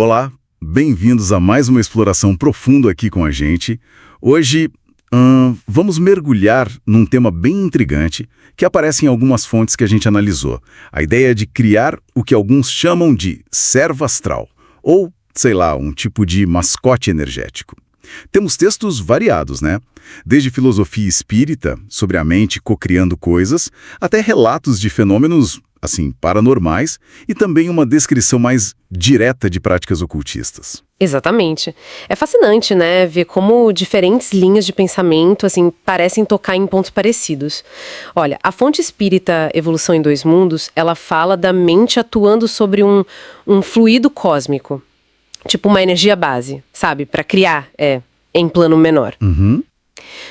Olá, bem-vindos a mais uma exploração profunda aqui com a gente. Hoje, vamos mergulhar num tema bem intrigante que aparece em algumas fontes que a gente analisou. A ideia de criar o que alguns chamam de servo astral, ou, sei lá, um tipo de mascote energético. Temos textos variados, né? Desde filosofia espírita, sobre a mente cocriando coisas, até relatos de fenômenos, assim, paranormais, e também uma descrição mais direta de práticas ocultistas. Exatamente. É fascinante, né, ver como diferentes linhas de pensamento, assim, parecem tocar em pontos parecidos. Olha, a fonte espírita Evolução em Dois Mundos, ela fala da mente atuando sobre um fluido cósmico. Tipo uma energia base, sabe? Para criar, em plano menor.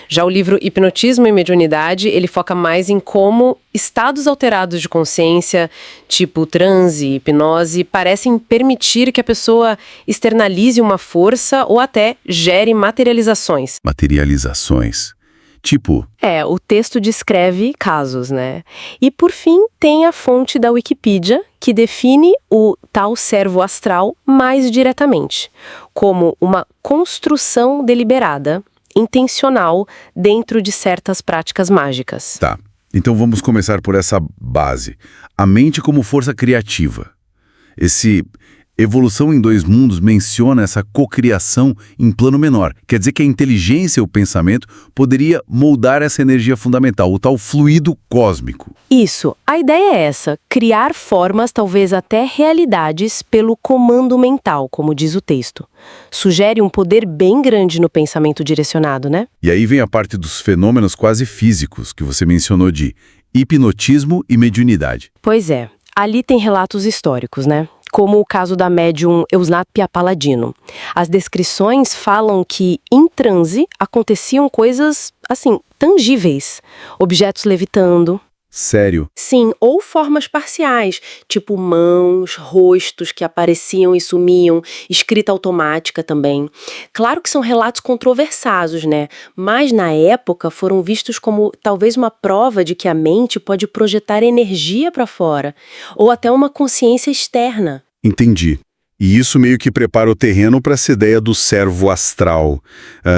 Já o livro Hipnotismo e Mediunidade, ele foca mais em como estados alterados de consciência, tipo transe, hipnose, parecem permitir que a pessoa externalize uma força ou até gere materializações. Materializações. Tipo, O texto descreve casos, né? E por fim, tem a fonte da Wikipedia, que define o tal servo astral mais diretamente, como uma construção deliberada, intencional, dentro de certas práticas mágicas. tá. Então vamos começar por essa base. A mente como força criativa. Esse Evolução em Dois Mundos menciona essa cocriação em plano menor. Quer dizer que a inteligência e o pensamento poderia moldar essa energia fundamental, o tal fluido cósmico. Isso, a ideia é essa, criar formas, talvez até realidades, pelo comando mental, como diz o texto. Sugere um poder bem grande no pensamento direcionado, né? E aí vem a parte dos fenômenos quase físicos que você mencionou de hipnotismo e mediunidade. Pois é, ali tem relatos históricos, né? Como o caso da médium Eusnápia Palladino. As descrições falam que, em transe, aconteciam coisas, assim, tangíveis. Objetos levitando. Sério? Sim, ou formas parciais, tipo mãos, rostos que apareciam e sumiam, escrita automática também. Claro que são relatos controversados, né? Mas na época foram vistos como talvez uma prova de que a mente pode projetar energia para fora, ou até uma consciência externa. Entendi. E isso meio que prepara o terreno para essa ideia do servo astral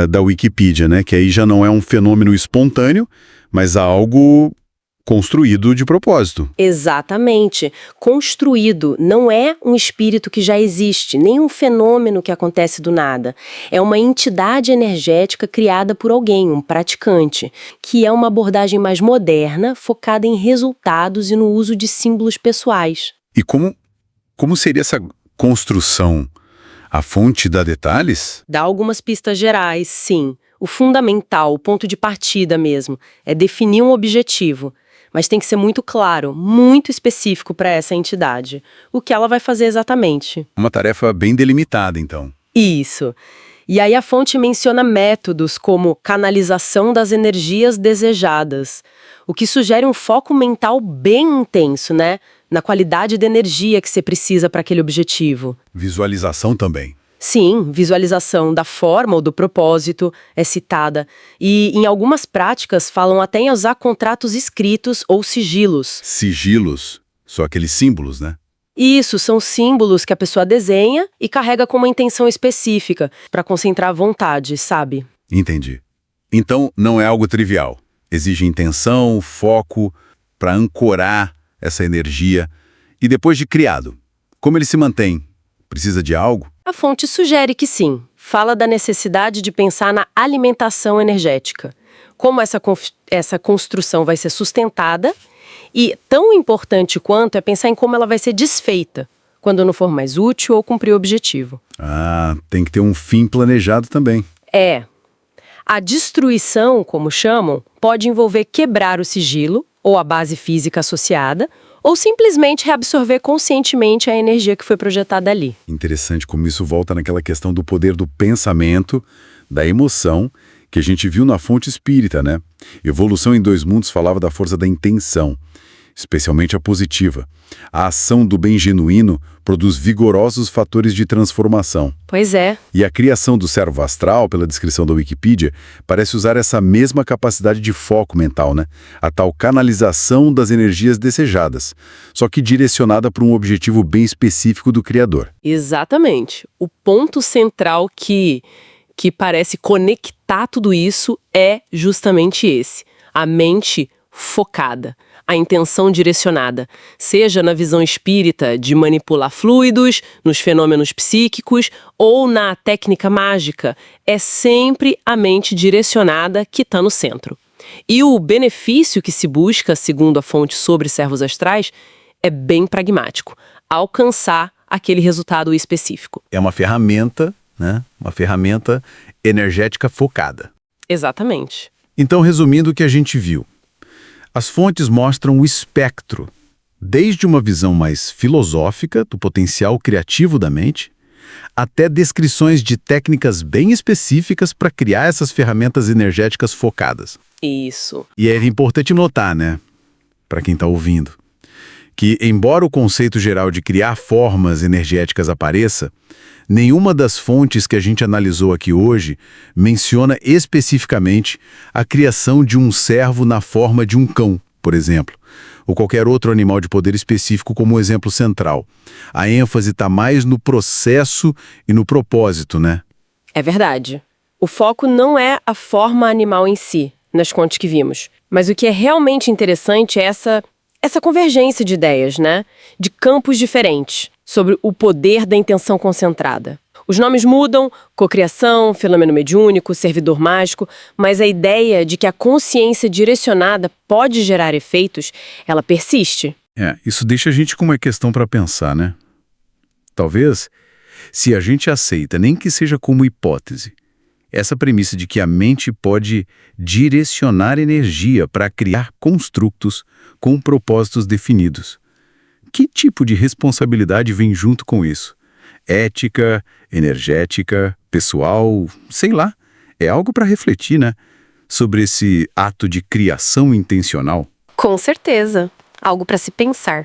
da Wikipedia, né? Que aí já não é um fenômeno espontâneo, mas algo construído de propósito. Exatamente. Construído. Não é um espírito que já existe, nem um fenômeno que acontece do nada. É uma entidade energética criada por alguém, um praticante, que é uma abordagem mais moderna, focada em resultados e no uso de símbolos pessoais. E como seria essa construção? A fonte dá detalhes? Dá algumas pistas gerais, sim. O fundamental, o ponto de partida mesmo, é definir um objetivo. Mas tem que ser muito claro, muito específico para essa entidade. O que ela vai fazer exatamente. Uma tarefa bem delimitada, então. Isso. E aí a fonte menciona métodos como canalização das energias desejadas, o que sugere um foco mental bem intenso, né? Na qualidade de energia que você precisa para aquele objetivo. Visualização também. Sim, visualização da forma ou do propósito é citada. E em algumas práticas falam até em usar contratos escritos ou sigilos. Sigilos, só aqueles símbolos, né? Isso, são símbolos que a pessoa desenha e carrega com uma intenção específica, para concentrar a vontade, sabe? Entendi. Então não é algo trivial. Exige intenção, foco, para ancorar essa energia. E depois de criado, como ele se mantém? Precisa de algo? A fonte sugere que sim. Fala da necessidade de pensar na alimentação energética. Como essa construção vai ser sustentada e, tão importante quanto, é pensar em como ela vai ser desfeita, quando não for mais útil ou cumprir o objetivo. Ah, tem que ter um fim planejado também. A destruição, como chamam, pode envolver quebrar o sigilo, ou a base física associada, ou simplesmente reabsorver conscientemente a energia que foi projetada ali. Interessante como isso volta naquela questão do poder do pensamento, da emoção, que a gente viu na fonte espírita, né? Evolução em Dois Mundos falava da força da intenção. especialmente a positiva. A ação do bem genuíno produz vigorosos fatores de transformação. Pois é. E a criação do servo astral, pela descrição da Wikipedia, parece usar essa mesma capacidade de foco mental, né? A tal canalização das energias desejadas, só que direcionada para um objetivo bem específico do Criador. Exatamente. O ponto central que parece conectar tudo isso é justamente esse. A mente focada, a intenção direcionada, seja na visão espírita de manipular fluidos, nos fenômenos psíquicos ou na técnica mágica, é sempre a mente direcionada que está no centro. E o benefício que se busca, segundo a fonte sobre servos astrais, é bem pragmático, alcançar aquele resultado específico. É uma ferramenta, né? Uma ferramenta energética focada. Exatamente. Então, resumindo o que a gente viu, as fontes mostram o espectro, desde uma visão mais filosófica do potencial criativo da mente, até descrições de técnicas bem específicas para criar essas ferramentas energéticas focadas. Isso. E é importante notar, né, para quem está ouvindo, que embora o conceito geral de criar formas energéticas apareça, nenhuma das fontes que a gente analisou aqui hoje menciona especificamente a criação de um servo na forma de um cão, por exemplo, ou qualquer outro animal de poder específico como exemplo central. A ênfase está mais no processo e no propósito, né? É verdade. O foco não é a forma animal em si, nas contas que vimos. Mas o que é realmente interessante é essa convergência de ideias, né? De campos diferentes, sobre o poder da intenção concentrada. Os nomes mudam, cocriação, fenômeno mediúnico, servidor mágico, mas a ideia de que a consciência direcionada pode gerar efeitos, ela persiste. Isso deixa a gente com uma questão para pensar, né? Talvez, se a gente aceita, nem que seja como hipótese, essa premissa de que a mente pode direcionar energia para criar construtos com propósitos definidos. Que tipo de responsabilidade vem junto com isso? Ética, energética, pessoal, sei lá. É algo para refletir, né? Sobre esse ato de criação intencional. Com certeza. Algo para se pensar.